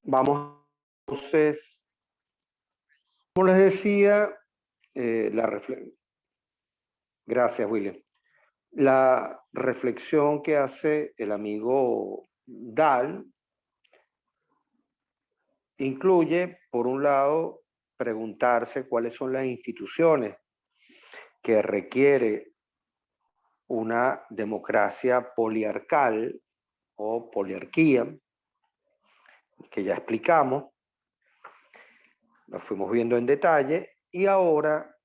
Vamos entonces, como les decía, gracias, William. La reflexión que hace el amigo Dahl incluye, por un lado, preguntarse cuáles son las instituciones que requiere una democracia poliarcal o poliarquía, que ya explicamos, lo fuimos viendo en detalle, y ahora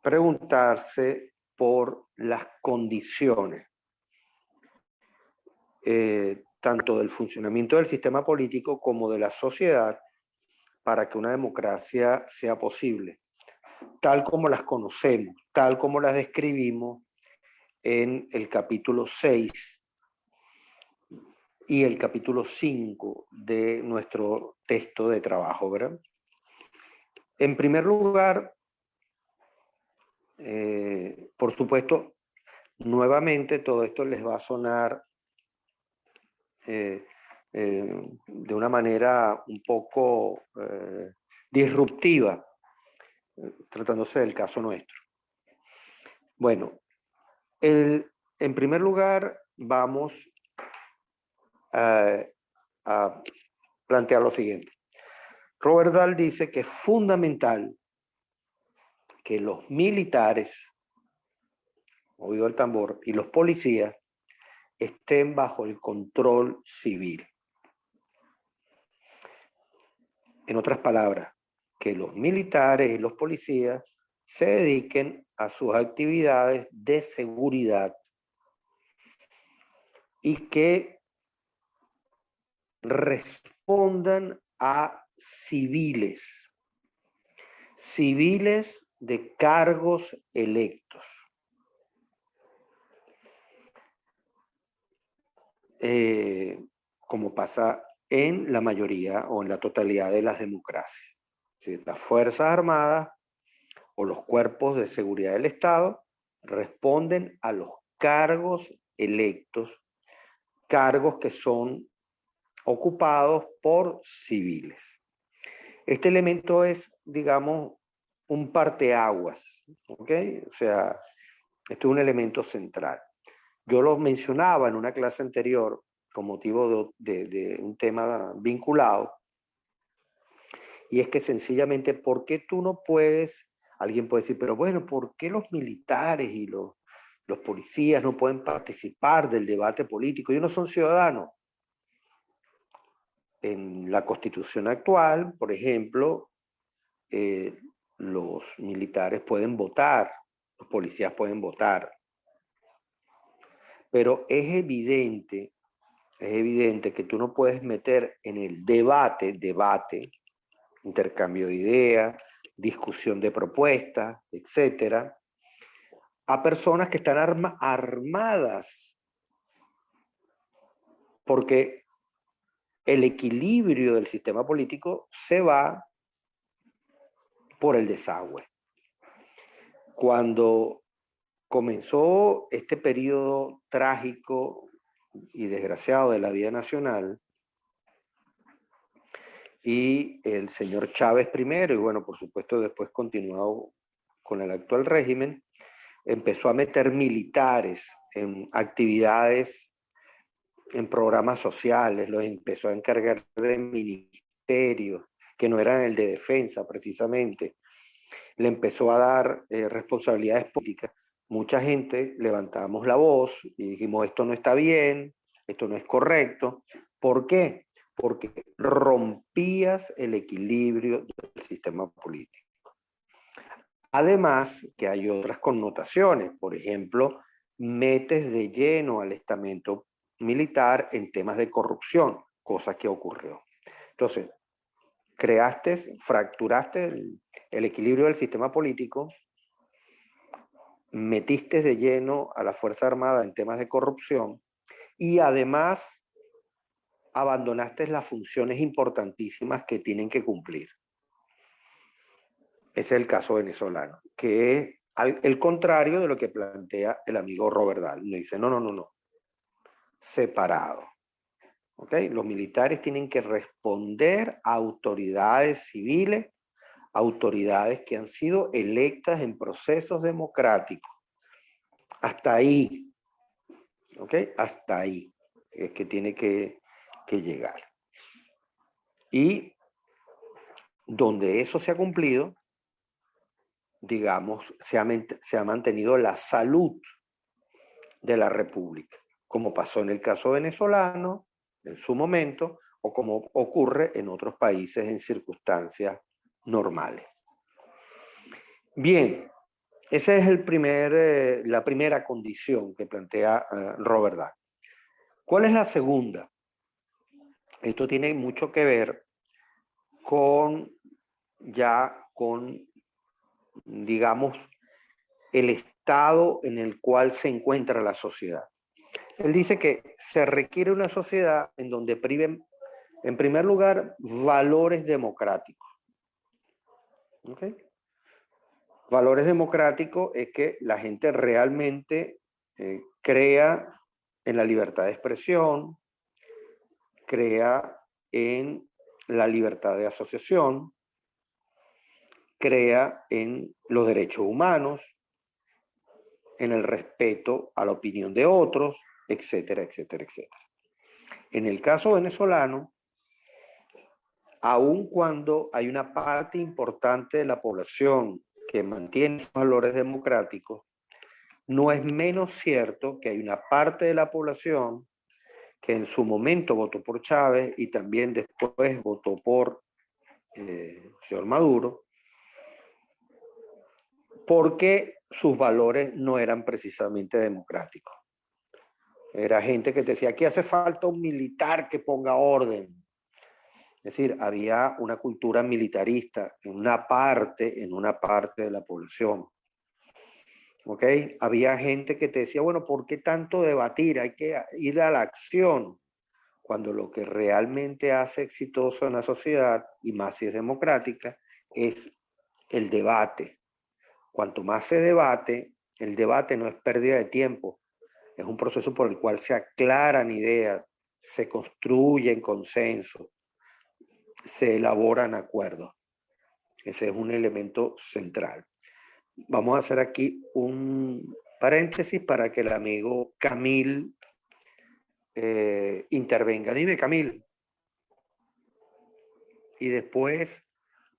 preguntarse por las condiciones, tanto del funcionamiento del sistema político como de la sociedad, para que una democracia sea posible, tal como las conocemos, tal como las describimos en el capítulo 6 y el capítulo 5 de nuestro texto de trabajo, ¿verdad? En primer lugar, por supuesto, nuevamente todo esto les va a sonar de una manera un poco disruptiva, tratándose del caso nuestro. Bueno, en primer lugar vamos a plantear lo siguiente. Robert Dahl dice que es fundamental que los militares, oído el tambor, y los policías estén bajo el control civil. En otras palabras, que los militares y los policías se dediquen a sus actividades de seguridad y que respondan a civiles de cargos electos. Como pasa en la mayoría o en la totalidad de las democracias. ¿Sí? Las Fuerzas Armadas o los cuerpos de seguridad del Estado responden a los cargos electos, cargos que son ocupados por civiles. Este elemento es, digamos, un parteaguas, ¿ok? O sea, esto es un elemento central. Yo lo mencionaba en una clase anterior con motivo de un tema vinculado, y es que sencillamente, ¿por qué tú no puedes? Alguien puede decir, pero bueno, ¿por qué los militares y los policías no pueden participar del debate político? Ellos no son ciudadanos. En la Constitución actual, por ejemplo, los militares pueden votar, los policías pueden votar. Pero es evidente que tú no puedes meter en el debate, intercambio de ideas, discusión de propuestas, etcétera, a personas que están armadas, porque el equilibrio del sistema político se va por el desagüe. Cuando comenzó este periodo trágico y desgraciado de la vida nacional, y el señor Chávez primero, y bueno, por supuesto después continuado con el actual régimen, empezó a meter militares en actividades, en programas sociales, los empezó a encargar de ministerios que no eran el de defensa precisamente, le empezó a dar responsabilidades políticas. Mucha gente levantamos la voz y dijimos, esto no está bien, esto no es correcto. ¿Por qué? Porque rompías el equilibrio del sistema político. Además, que hay otras connotaciones. Por ejemplo, metes de lleno al estamento militar en temas de corrupción, cosa que ocurrió. Entonces, fracturaste el equilibrio del sistema político, metiste de lleno a la Fuerza Armada en temas de corrupción y además abandonaste las funciones importantísimas que tienen que cumplir. Ese es el caso venezolano, que es el contrario de lo que plantea el amigo Robert Dahl. Le dice, no, separado. ¿ok? Los militares tienen que responder a autoridades civiles, autoridades que han sido electas en procesos democráticos. Hasta ahí, ¿ok? Hasta ahí es que tiene que llegar. Y donde eso se ha cumplido, digamos, se ha mantenido la salud de la República, como pasó en el caso venezolano en su momento, o como ocurre en otros países en circunstancias normales. Bien, esa es la primera condición que plantea Robert Dahl. ¿Cuál es la segunda? Esto tiene mucho que ver con digamos, el estado en el cual se encuentra la sociedad. Él dice que se requiere una sociedad en donde priven, en primer lugar, valores democráticos. ¿Okay? Valores democráticos es que la gente realmente crea en la libertad de expresión, crea en la libertad de asociación, crea en los derechos humanos, en el respeto a la opinión de otros, etcétera, etcétera, etcétera. En el caso venezolano, aun cuando hay una parte importante de la población que mantiene esos valores democráticos, no es menos cierto que hay una parte de la población que en su momento votó por Chávez y también después votó por el señor Maduro, porque sus valores no eran precisamente democráticos. Era gente que decía, aquí hace falta un militar que ponga orden. Es decir, había una cultura militarista en una parte de la población. ¿Ok? Había gente que te decía, bueno, ¿por qué tanto debatir? Hay que ir a la acción. Cuando lo que realmente hace exitoso en la sociedad, y más si es democrática, es el debate. Cuanto más se debate, el debate no es pérdida de tiempo, es un proceso por el cual se aclaran ideas, se construyen consensos, se elaboran acuerdos. Ese es un elemento central. Vamos a hacer aquí un paréntesis para que el amigo Camil intervenga. Dime, Camil. Y después,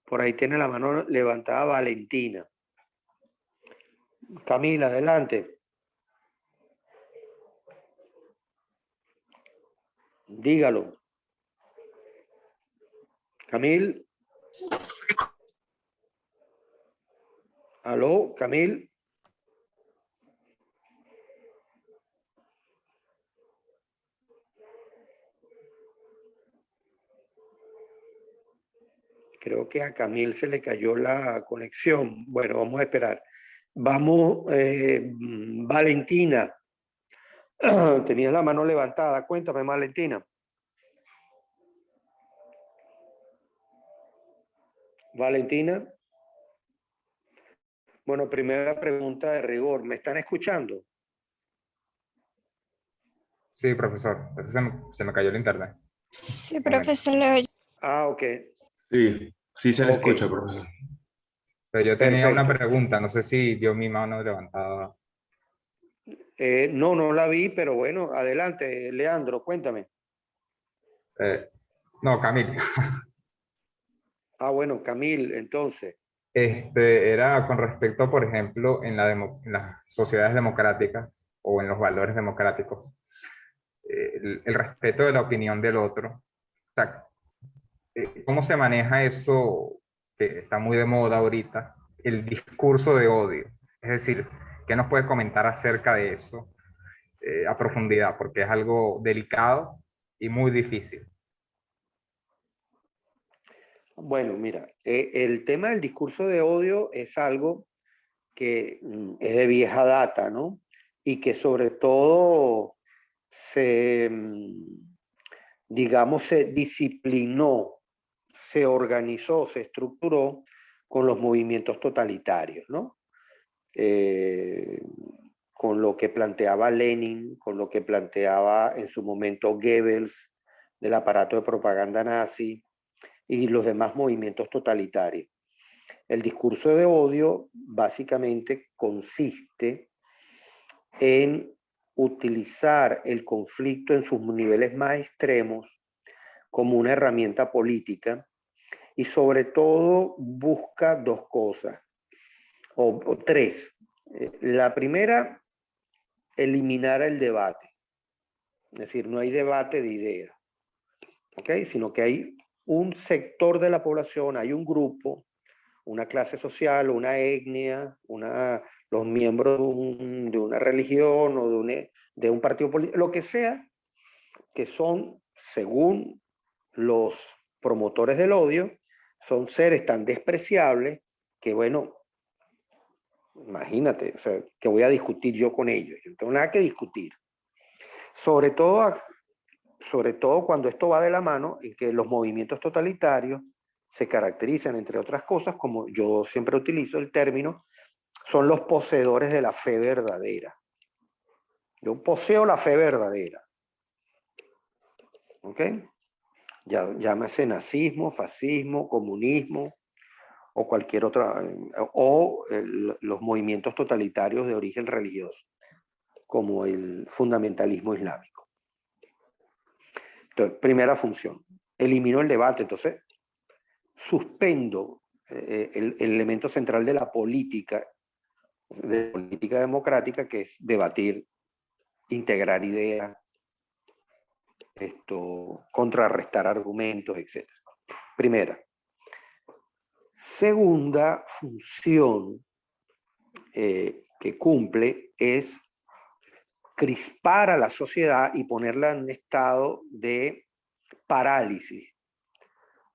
por ahí tiene la mano levantada Valentina. Camil, adelante. Dígalo. Camil. ¿Aló, Camil? Creo que a Camil se le cayó la conexión. Bueno, vamos a esperar. Vamos, Valentina. Tenías la mano levantada. Cuéntame, Valentina. Valentina. Bueno, primera pregunta de rigor. ¿Me están escuchando? Sí, profesor. Se me cayó el internet. Sí, Un momento. profesor, le oye. Ah, ok. Sí, sí se le Ok. escucha, profesor. Pero yo tenía una Perfecto. pregunta, no sé si vio mi mano levantada. No, no la vi, pero bueno, adelante, Leandro, cuéntame. No, Camil. Ah, bueno, Camil, entonces. Era con respecto, por ejemplo, en las sociedades democráticas o en los valores democráticos, el respeto de la opinión del otro. O sea, ¿cómo se maneja eso que está muy de moda ahorita? El discurso de odio. Es decir, ¿qué nos puede comentar acerca de eso a profundidad? Porque es algo delicado y muy difícil. Bueno, mira, el tema del discurso de odio es algo que es de vieja data, ¿no? Y que sobre todo digamos, se disciplinó, se organizó, se estructuró con los movimientos totalitarios, ¿no? Eh, con lo que planteaba Lenin, con lo que planteaba en su momento Goebbels, del aparato de propaganda nazi y los demás movimientos totalitarios. El discurso de odio básicamente consiste en utilizar el conflicto en sus niveles más extremos como una herramienta política y sobre todo busca dos cosas, o tres. La primera, eliminar el debate. Es decir, no hay debate de ideas, ¿ok? Sino que hay un sector de la población, hay un grupo, una clase social, una etnia, los miembros de una religión o de un partido político, lo que sea, que son, según los promotores del odio, son seres tan despreciables que, bueno, imagínate, o sea, que voy a discutir yo con ellos. Yo no tengo nada que discutir. Sobre todo cuando esto va de la mano en que los movimientos totalitarios se caracterizan, entre otras cosas, como yo siempre utilizo el término, son los poseedores de la fe verdadera. Yo poseo la fe verdadera. ¿Ok? Ya, llámese nazismo, fascismo, comunismo o cualquier otra, los movimientos totalitarios de origen religioso, como el fundamentalismo islámico. Entonces, primera función, elimino el debate, entonces suspendo el elemento central de la política democrática, que es debatir, integrar ideas, contrarrestar argumentos, etc. Primera. Segunda función que cumple es crispar a la sociedad y ponerla en un estado de parálisis.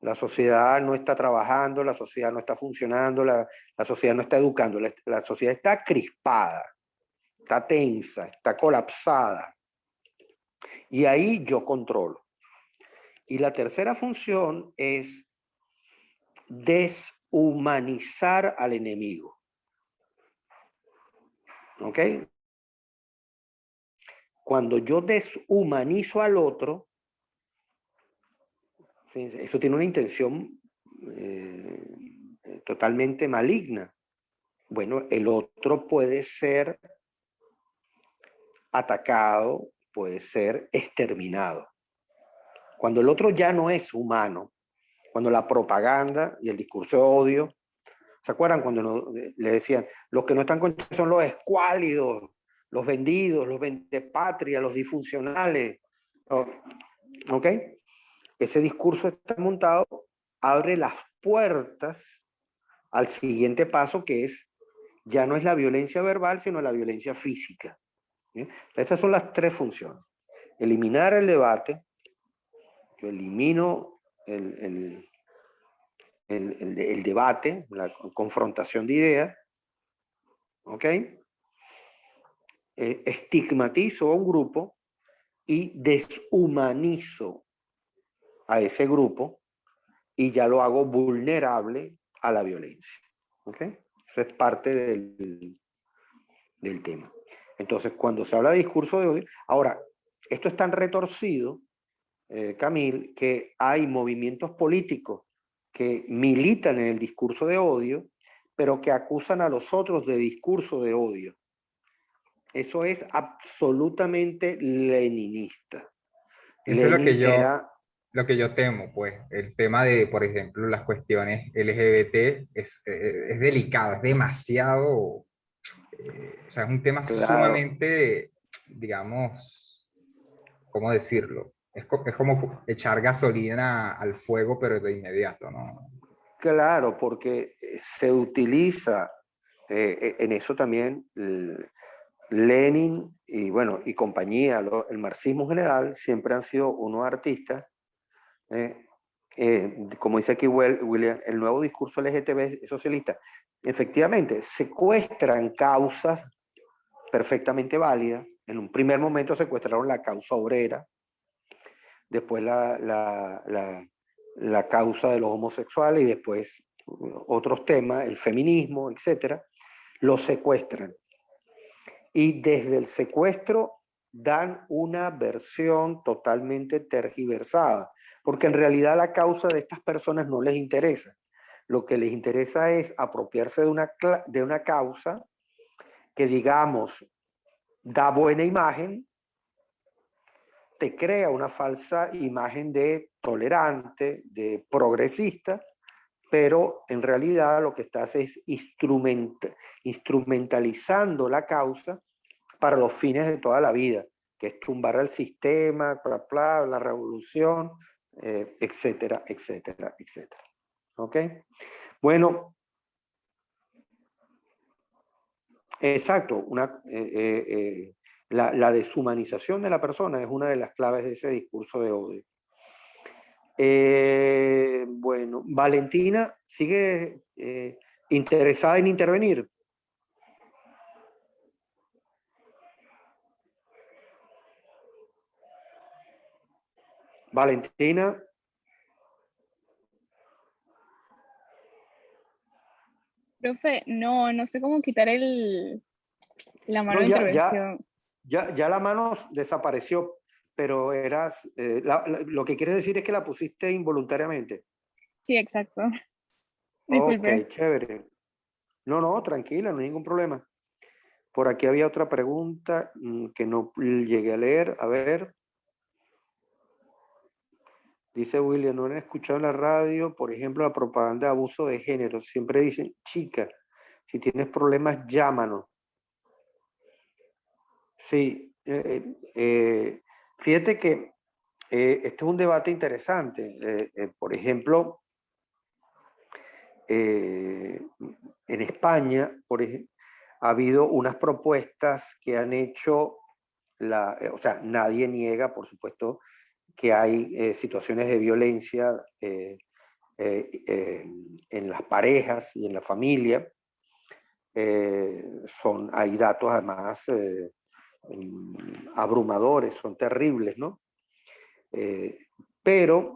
La sociedad no está trabajando, la sociedad no está funcionando, la sociedad no está educando, la sociedad está crispada, está tensa, está colapsada. Y ahí yo controlo. Y la tercera función es deshumanizar al enemigo. ¿Ok? Cuando yo deshumanizo al otro, eso tiene una intención totalmente maligna. Bueno, el otro puede ser atacado, puede ser exterminado. Cuando el otro ya no es humano, cuando la propaganda y el discurso de odio, ¿se acuerdan cuando le decían, los que no están contentos son los escuálidos, los vendidos, los vendepatrias, los disfuncionales? ¿Ok? Ese discurso está montado, abre las puertas al siguiente paso, que es, ya no es la violencia verbal, sino la violencia física. ¿Sí? Estas son las tres funciones. Eliminar el debate, yo elimino el debate, la confrontación de ideas, ¿ok? Estigmatizo a un grupo y deshumanizo a ese grupo y ya lo hago vulnerable a la violencia, ¿ok? Eso es parte del tema. Entonces, cuando se habla de discurso de odio, ahora, esto es tan retorcido, Camil, que hay movimientos políticos que militan en el discurso de odio, pero que acusan a los otros de discurso de odio. Eso es absolutamente leninista. Eso es Lenin era... lo que yo temo, pues. El tema de, por ejemplo, las cuestiones LGBT es delicado, es demasiado, o sea, es un tema Claro, sumamente, digamos, ¿cómo decirlo? Es como echar gasolina al fuego, pero de inmediato, ¿no? claro, porque se utiliza en eso también Lenin y bueno, y compañía, el marxismo en general, siempre han sido unos artistas, como dice aquí William, el nuevo discurso LGTB socialista, efectivamente, secuestran causas perfectamente válidas. En un primer momento secuestraron la causa obrera, después la causa de los homosexuales y después otros temas, el feminismo, etcétera, los secuestran. Y desde el secuestro dan una versión totalmente tergiversada, porque en realidad la causa de estas personas no les interesa. Lo que les interesa es apropiarse de una causa que, digamos, da buena imagen, te crea una falsa imagen de tolerante, de progresista, pero en realidad lo que estás es instrumentalizando la causa para los fines de toda la vida, que es tumbar al sistema, bla, bla, la revolución, etcétera, etcétera, etcétera. ¿Ok? Bueno, exacto, la deshumanización de la persona es una de las claves de ese discurso de odio. Bueno, Valentina, ¿sigue interesada en intervenir? Valentina. Profe, no sé cómo quitar la mano No, de intervención. ya la mano desapareció, pero lo que quieres decir es que la pusiste involuntariamente. Sí, exacto. Ok, Disculpe. chévere. No, tranquila, no hay ningún problema. Por aquí había otra pregunta que no llegué a leer. A ver. Dice William, no han escuchado en la radio, por ejemplo, la propaganda de abuso de género. Siempre dicen, chica, si tienes problemas, llámanos. Sí, fíjate que este es un debate interesante. Por ejemplo, en España, ha habido unas propuestas que han hecho, o sea, nadie niega, por supuesto, que hay situaciones de violencia en las parejas y en la familia. Hay datos además abrumadores, son terribles, ¿no? Pero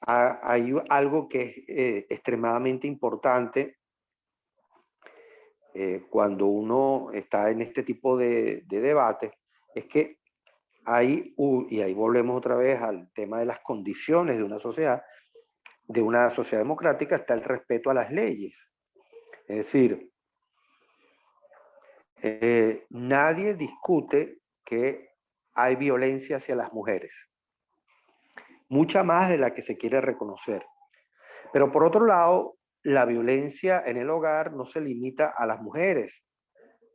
hay algo que es extremadamente importante cuando uno está en este tipo de debate, es que y ahí volvemos otra vez al tema de las condiciones de una sociedad democrática, está el respeto a las leyes. Es decir, nadie discute que hay violencia hacia las mujeres, mucha más de la que se quiere reconocer. Pero por otro lado, la violencia en el hogar no se limita a las mujeres.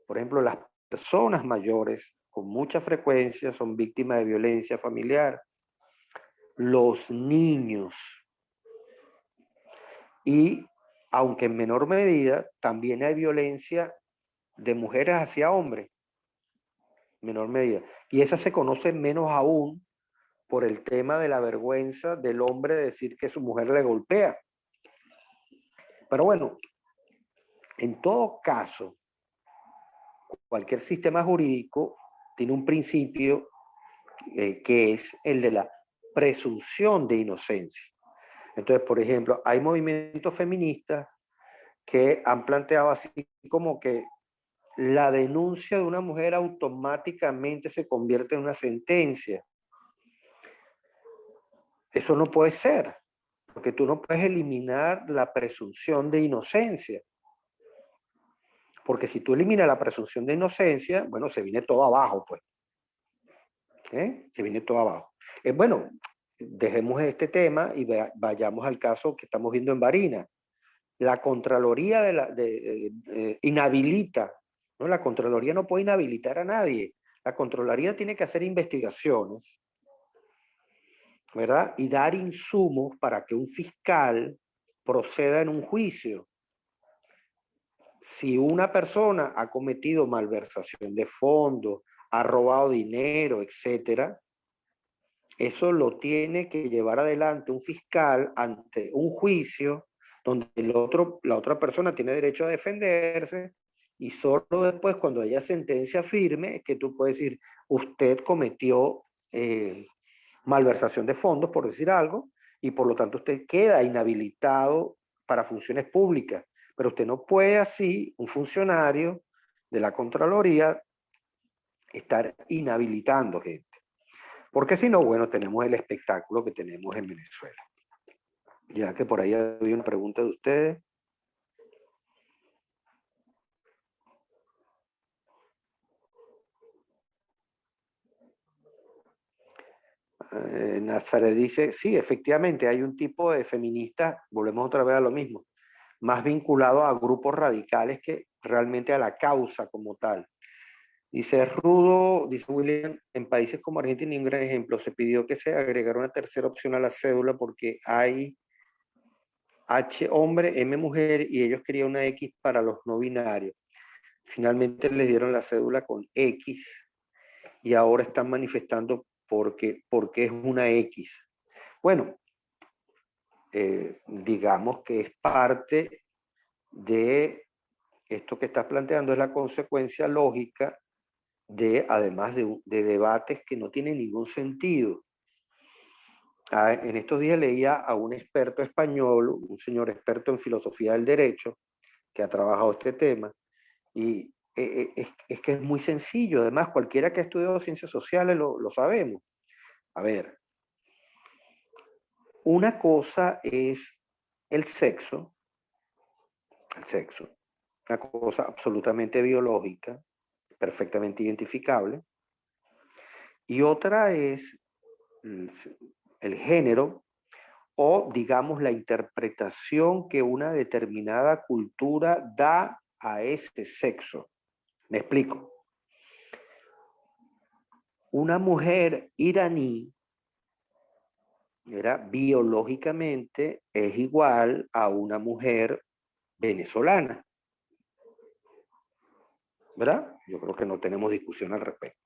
Por ejemplo, las personas mayores con mucha frecuencia son víctimas de violencia familiar. Los niños. Y aunque en menor medida, también hay violencia de mujeres hacia hombres, en menor medida. Y esa se conoce menos aún por el tema de la vergüenza del hombre de decir que su mujer le golpea. Pero bueno, en todo caso, cualquier sistema jurídico tiene un principio que es el de la presunción de inocencia. Entonces, por ejemplo, hay movimientos feministas que han planteado así como que la denuncia de una mujer automáticamente se convierte en una sentencia. Eso no puede ser, porque tú no puedes eliminar la presunción de inocencia. Porque si tú eliminas la presunción de inocencia, bueno, se viene todo abajo, pues. Se viene todo abajo. Bueno, dejemos este tema y vayamos al caso que estamos viendo en Barinas. La Contraloría inhabilita, ¿no? La Contraloría no puede inhabilitar a nadie. La Contraloría tiene que hacer investigaciones, ¿verdad? Y dar insumos para que un fiscal proceda en un juicio. Si una persona ha cometido malversación de fondos, ha robado dinero, etcétera, eso lo tiene que llevar adelante un fiscal ante un juicio donde la otra persona tiene derecho a defenderse y solo después, cuando haya sentencia firme, es que tú puedes decir, usted cometió malversación de fondos, por decir algo, y por lo tanto usted queda inhabilitado para funciones públicas. Pero usted no puede así, un funcionario de la Contraloría, estar inhabilitando gente. Porque si no, bueno, tenemos el espectáculo que tenemos en Venezuela. Ya que por ahí había una pregunta de ustedes. Nazaret dice, sí, efectivamente hay un tipo de feminista, volvemos otra vez a lo mismo, más vinculado a grupos radicales que realmente a la causa como tal. Dice Rudo, dice William, en países como Argentina, un gran ejemplo, se pidió que se agregara una tercera opción a la cédula porque hay H hombre, M mujer y ellos querían una X para los no binarios. Finalmente les dieron la cédula con X y ahora están manifestando porque es una X. Bueno, digamos que es parte de esto que estás planteando, es la consecuencia lógica de, además de debates que no tienen ningún sentido. En estos días leía a un experto español, un señor experto en filosofía del derecho, que ha trabajado este tema, y es que es muy sencillo. Además, cualquiera que ha estudiado ciencias sociales lo sabemos. A ver, una cosa es el sexo, una cosa absolutamente biológica, perfectamente identificable, y otra es el género o, digamos, la interpretación que una determinada cultura da a ese sexo. Me explico. Una mujer iraní biológicamente es igual a una mujer venezolana, ¿verdad? Yo creo que no tenemos discusión al respecto.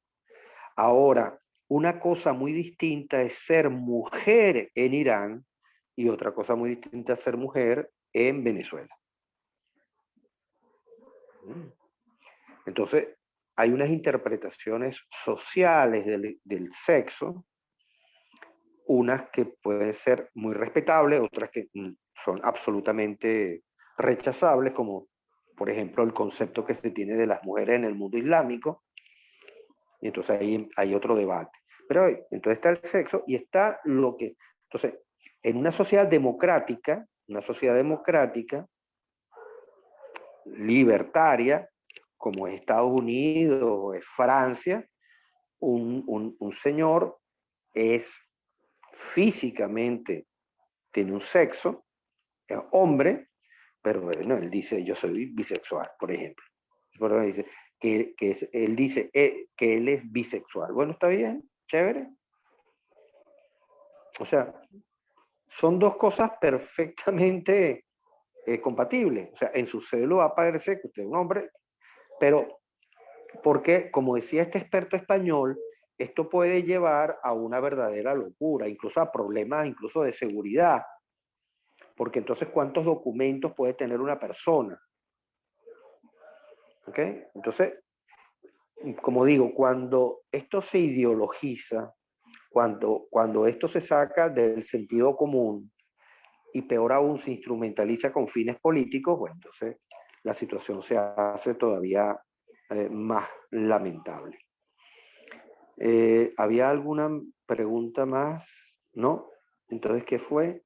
Ahora, una cosa muy distinta es ser mujer en Irán y otra cosa muy distinta es ser mujer en Venezuela. Entonces, hay unas interpretaciones sociales del sexo, unas que pueden ser muy respetables, otras que son absolutamente rechazables, como por ejemplo el concepto que se tiene de las mujeres en el mundo islámico, y entonces ahí hay otro debate. Pero entonces está el sexo y está lo que... Entonces, en una sociedad democrática, libertaria, como es Estados Unidos o es Francia, un señor es físicamente, tiene un sexo, es hombre, pero bueno, él dice, yo soy bisexual, por ejemplo. Dice él dice que él es bisexual. Bueno, está bien, chévere. O sea, son dos cosas perfectamente compatibles. O sea, en su cédula va a aparecer que usted es un hombre, pero porque, como decía este experto español, esto puede llevar a una verdadera locura, incluso a problemas incluso de seguridad. Porque entonces, ¿cuántos documentos puede tener una persona? ¿Ok? Entonces, como digo, cuando esto se ideologiza, cuando esto se saca del sentido común y peor aún se instrumentaliza con fines políticos, bueno, entonces la situación se hace todavía más lamentable. ¿Había alguna pregunta más? ¿No? Entonces, ¿qué fue?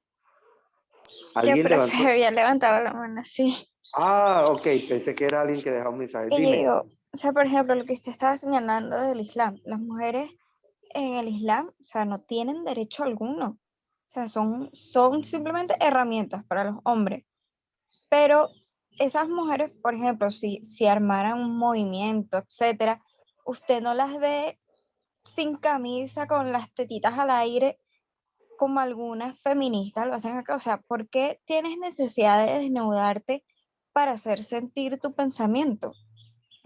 Yo, ¿Alguien profe, levantó? había levantado la mano, sí. Ah, ok, pensé que era alguien que dejaba un mensaje. Y yo Dime. digo, o sea, por ejemplo, lo que usted estaba señalando del Islam, las mujeres en el Islam, o sea, no tienen derecho alguno. O sea, son simplemente herramientas para los hombres. Pero esas mujeres, por ejemplo, si armaran un movimiento, etcétera, usted no las ve sin camisa, con las tetitas al aire, como algunas feministas lo hacen acá. O sea, ¿por qué tienes necesidad de desnudarte para hacer sentir tu pensamiento?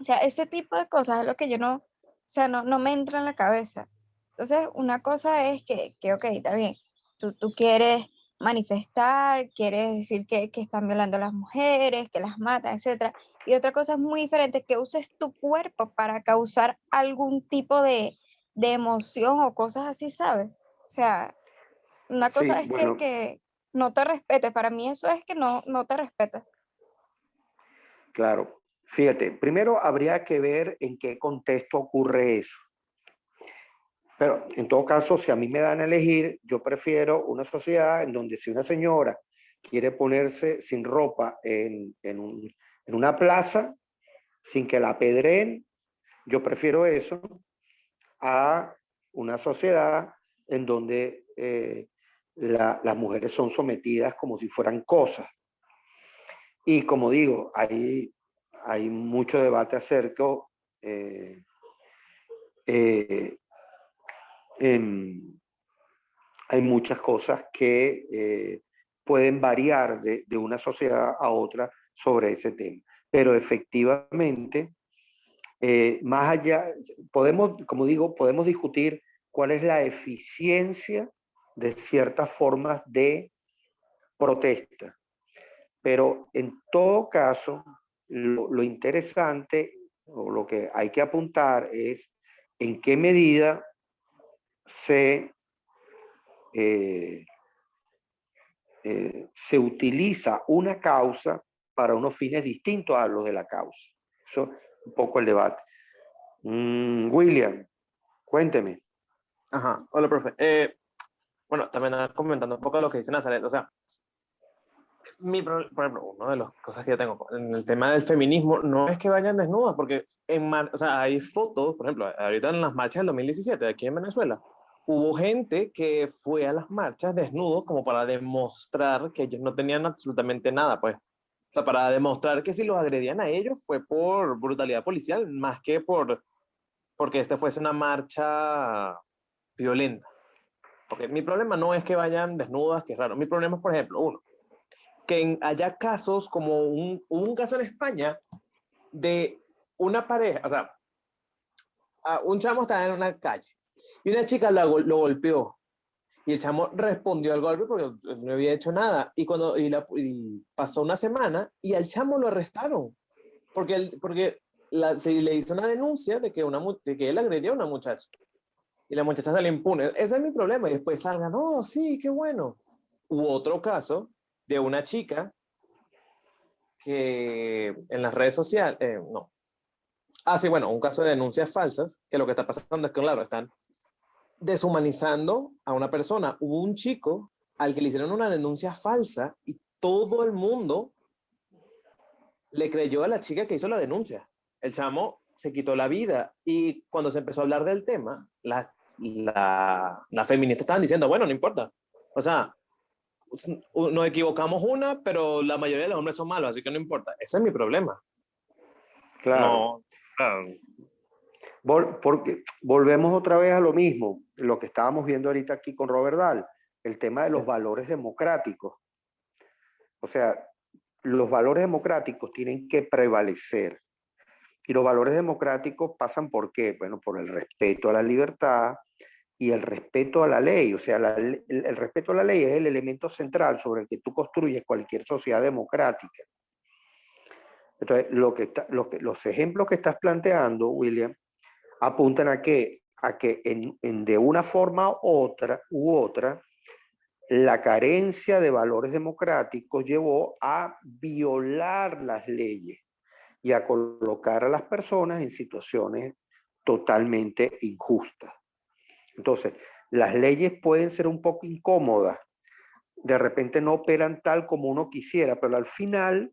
O sea, ese tipo de cosas es lo que yo no, o sea, no me entra en la cabeza. Entonces, una cosa es ok, está bien, tú quieres manifestar, quieres decir que están violando a las mujeres, que las matan, etcétera. Y otra cosa es muy diferente, que uses tu cuerpo para causar algún tipo de emoción o cosas así, ¿sabes? O sea, una Sí, cosa es bueno, que no te respetes. Para mí eso es que no te respetas. claro. Fíjate, primero habría que ver en qué contexto ocurre eso. Pero en todo caso, si a mí me dan a elegir, yo prefiero una sociedad en donde si una señora quiere ponerse sin ropa en una plaza, sin que la apedreen, yo prefiero eso a una sociedad en donde las mujeres son sometidas como si fueran cosas. Y como digo, hay mucho debate acerca hay muchas cosas que pueden variar de una sociedad a otra sobre ese tema. Pero efectivamente, más allá, podemos, como digo, podemos discutir cuál es la eficiencia de ciertas formas de protesta. Pero en todo caso, lo interesante o lo que hay que apuntar es en qué medida se utiliza una causa para unos fines distintos a los de la causa. Eso es un poco el debate. William, cuénteme. Ajá, hola, profe. Bueno, también comentando un poco lo que dice Nazaret, o sea, por ejemplo, una de las cosas que yo tengo en el tema del feminismo no es que vayan desnudas, porque o sea, hay fotos, por ejemplo, ahorita en las marchas del 2017 aquí en Venezuela, hubo gente que fue a las marchas desnudos como para demostrar que ellos no tenían absolutamente nada, pues. O sea, para demostrar que si los agredían a ellos fue por brutalidad policial, más que porque esta fuese una marcha violenta. Porque mi problema no es que vayan desnudas, que es raro. Mi problema es, por ejemplo, uno, que haya casos como hubo un caso en España de una pareja, o sea, un chamo estaba en una calle y una chica lo golpeó y el chamo respondió al golpe porque no había hecho nada y pasó una semana y al chamo lo arrestaron porque se le hizo una denuncia de que él agredió a una muchacha y la muchacha salió impune. Ese es mi problema y después salgan, no, sí, qué bueno. Hubo otro caso de una chica que en las redes sociales, no. Ah, sí, bueno, un caso de denuncias falsas, que lo que está pasando es que, claro, están deshumanizando a una persona. Hubo un chico al que le hicieron una denuncia falsa y todo el mundo le creyó a la chica que hizo la denuncia. El chamo se quitó la vida y cuando se empezó a hablar del tema, las feministas estaban diciendo, bueno, no importa. O sea, nos equivocamos una, pero la mayoría de los hombres son malos, así que no importa. Ese es mi problema. Claro. No. Porque volvemos otra vez a lo mismo, lo que estábamos viendo ahorita aquí con Robert Dahl, el tema de los valores democráticos. O sea, los valores democráticos tienen que prevalecer. Y los valores democráticos pasan por qué? Bueno, por el respeto a la libertad y el respeto a la ley. O sea, el respeto a la ley es el elemento central sobre el que tú construyes cualquier sociedad democrática. Entonces, los ejemplos que estás planteando, William, apuntan a que de una forma u otra, la carencia de valores democráticos llevó a violar las leyes y a colocar a las personas en situaciones totalmente injustas. Entonces, las leyes pueden ser un poco incómodas, de repente no operan tal como uno quisiera, pero al final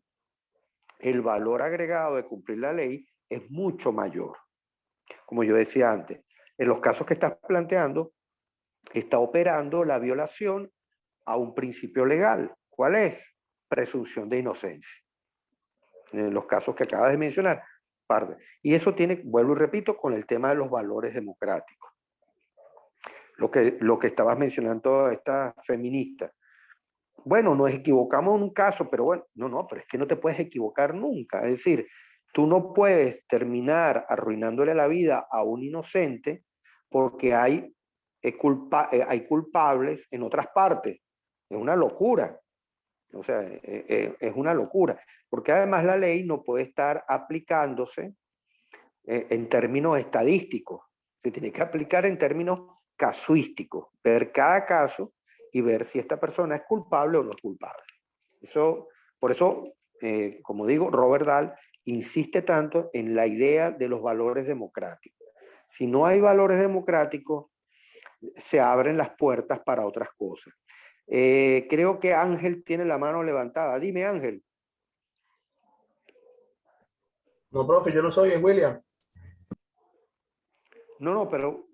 el valor agregado de cumplir la ley es mucho mayor. Como yo decía antes, en los casos que estás planteando, está operando la violación a un principio legal. ¿Cuál es? Presunción de inocencia. En los casos que acabas de mencionar, parte. Y eso tiene, vuelvo y repito, con el tema de los valores democráticos. Lo que estabas mencionando esta feminista. Bueno, nos equivocamos en un caso, pero bueno, pero es que no te puedes equivocar nunca. Es decir, tú no puedes terminar arruinándole la vida a un inocente porque hay culpables en otras partes. Es una locura. O sea, es una locura. Porque además la ley no puede estar aplicándose en términos estadísticos. Se tiene que aplicar en términos casuísticos. Ver cada caso y ver si esta persona es culpable o no es culpable. Por eso, como digo, Robert Dahl insiste tanto en la idea de los valores democráticos. Si no hay valores democráticos, se abren las puertas para otras cosas. Creo que Ángel tiene la mano levantada. Dime, Ángel. No, profe, yo no soy, es William. No, pero...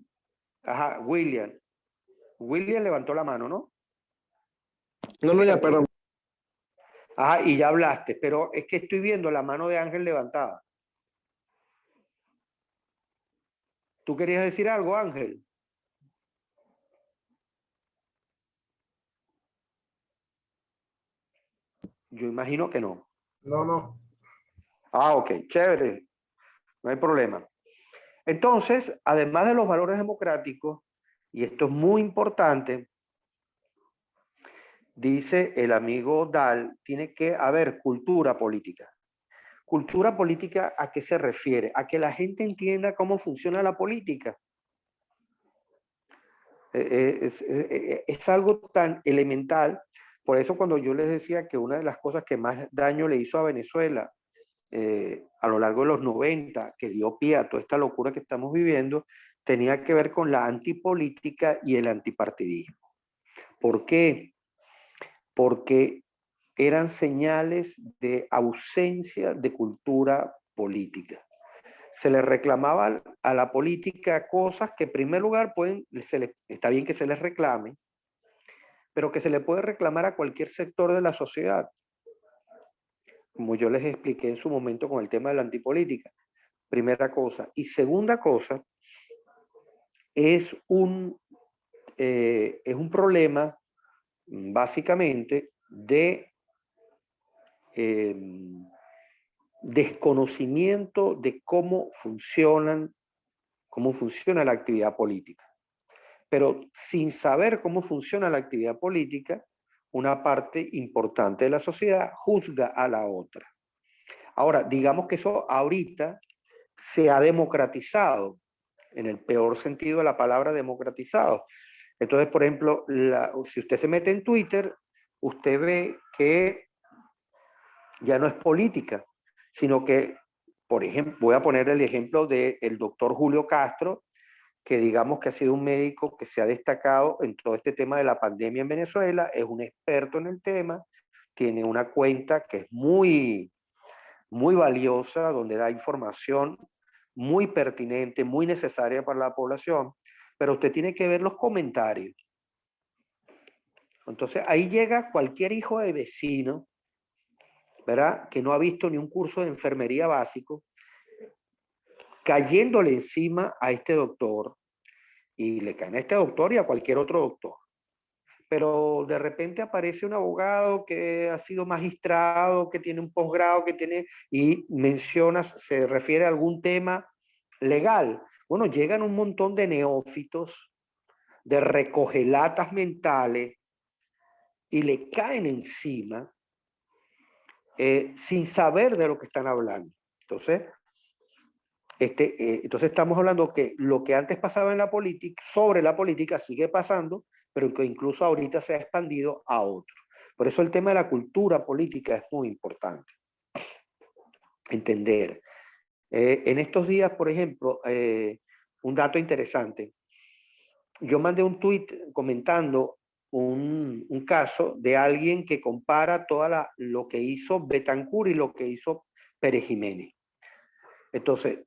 Ajá, William. William levantó la mano, ¿no? No, ya, perdón. Ajá, y ya hablaste, pero es que estoy viendo la mano de Ángel levantada. ¿Tú querías decir algo, Ángel? Yo imagino que no. No. Ah, ok, chévere. No hay problema. Entonces, además de los valores democráticos, y esto es muy importante, dice el amigo Dahl, tiene que haber cultura política. ¿Cultura política a qué se refiere? A que la gente entienda cómo funciona la política. Es algo tan elemental. Por eso cuando yo les decía que una de las cosas que más daño le hizo a Venezuela a lo largo de los 90, que dio pie a toda esta locura que estamos viviendo, tenía que ver con la antipolítica y el antipartidismo. ¿Por qué? Porque eran señales de ausencia de cultura política. Se le reclamaba a la política cosas que en primer lugar está bien que se les reclame, pero que se le puede reclamar a cualquier sector de la sociedad. Como yo les expliqué en su momento con el tema de la antipolítica. Primera cosa. Y segunda cosa, es un problema básicamente de desconocimiento de cómo funciona la actividad política. Pero sin saber cómo funciona la actividad política, una parte importante de la sociedad juzga a la otra. Ahora, digamos que eso ahorita se ha democratizado, en el peor sentido de la palabra democratizado. Entonces, por ejemplo, si usted se mete en Twitter, usted ve que ya no es política, sino que, por ejemplo, voy a poner el ejemplo del doctor Julio Castro, que digamos que ha sido un médico que se ha destacado en todo este tema de la pandemia en Venezuela, es un experto en el tema, tiene una cuenta que es muy, muy valiosa, donde da información muy pertinente, muy necesaria para la población, pero usted tiene que ver los comentarios. Entonces ahí llega cualquier hijo de vecino, ¿verdad? Que no ha visto ni un curso de enfermería básico, cayéndole encima a este doctor, y le caen a este doctor y a cualquier otro doctor. Pero de repente aparece un abogado que ha sido magistrado, que tiene un posgrado, y se refiere a algún tema legal. Bueno, llegan un montón de neófitos, de recogelatas mentales, y le caen encima sin saber de lo que están hablando. Entonces, entonces estamos hablando que lo que antes pasaba en la política, sobre la política, sigue pasando, pero que incluso ahorita se ha expandido a otros. Por eso el tema de la cultura política es muy importante. Entender. En estos días, por ejemplo, un dato interesante. Yo mandé un tuit comentando un caso de alguien que compara lo que hizo Betancur y lo que hizo Pérez Jiménez. Entonces,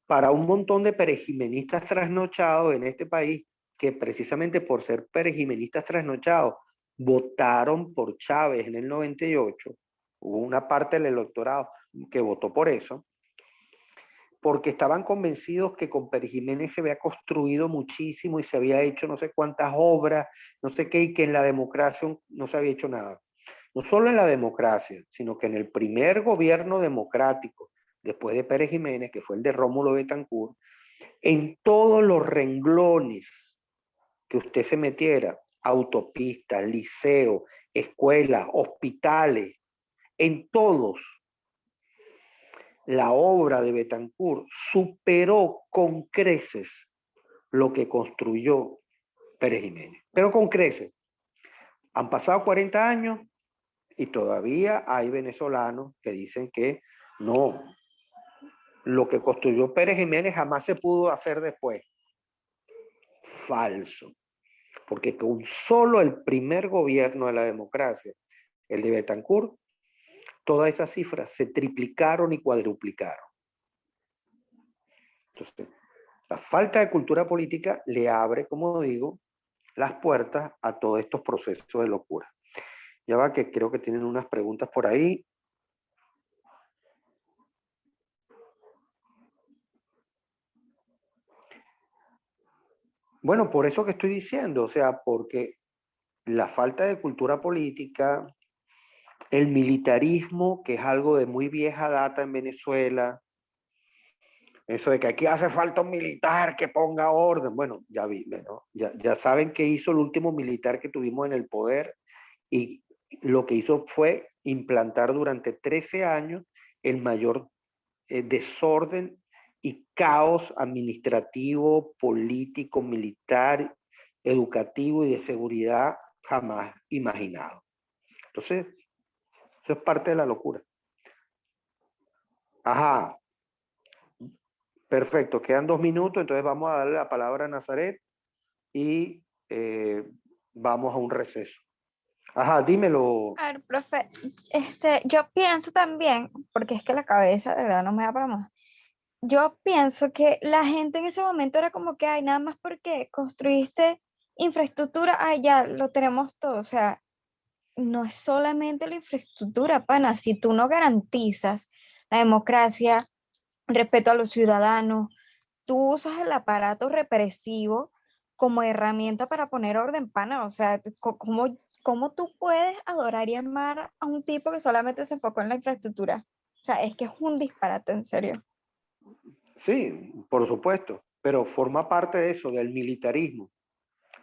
para un montón de perejimenistas trasnochados en este país, que precisamente por ser perejimenistas trasnochados, votaron por Chávez en el 98, hubo una parte del electorado que votó por eso, porque estaban convencidos que con Pérez Jiménez se había construido muchísimo y se había hecho no sé cuántas obras, no sé qué, y que en la democracia no se había hecho nada. No solo en la democracia, sino que en el primer gobierno democrático, después de Pérez Jiménez, que fue el de Rómulo Betancourt, en todos los renglones que usted se metiera, autopistas, liceos, escuelas, hospitales, en todos, la obra de Betancourt superó con creces lo que construyó Pérez Jiménez. Pero con creces. Han pasado 40 años y todavía hay venezolanos que dicen que no, lo que construyó Pérez Jiménez jamás se pudo hacer después. Falso. Porque con solo el primer gobierno de la democracia, el de Betancourt, todas esas cifras se triplicaron y cuadruplicaron. Entonces, la falta de cultura política le abre, como digo, las puertas a todos estos procesos de locura. Ya va que creo que tienen unas preguntas por ahí. Bueno, por eso que estoy diciendo, o sea, porque la falta de cultura política, el militarismo, que es algo de muy vieja data en Venezuela, eso de que aquí hace falta un militar que ponga orden, bueno, ya vi, ¿no? Ya saben qué hizo el último militar que tuvimos en el poder y lo que hizo fue implantar durante 13 años el mayor desorden y caos administrativo, político, militar, educativo y de seguridad jamás imaginado. Entonces, eso es parte de la locura. Ajá. Perfecto, quedan 2 minutos, entonces vamos a darle la palabra a Nazaret y vamos a un receso. Ajá, dímelo. A ver, profe, yo pienso también, porque es que la cabeza de verdad no me da para más. Yo pienso que la gente en ese momento era como que, ay, nada más porque construiste infraestructura, ay, ya lo tenemos todo. O sea, no es solamente la infraestructura, pana. Si tú no garantizas la democracia, el respeto a los ciudadanos, tú usas el aparato represivo como herramienta para poner orden, pana. O sea, ¿cómo tú puedes adorar y amar a un tipo que solamente se enfocó en la infraestructura? O sea, es que es un disparate, en serio. Sí, por supuesto, pero forma parte de eso, del militarismo.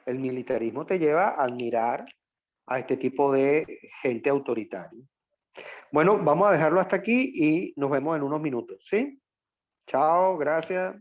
El militarismo te lleva a admirar a este tipo de gente autoritaria. Bueno, vamos a dejarlo hasta aquí y nos vemos en unos minutos, ¿sí? Chao, gracias.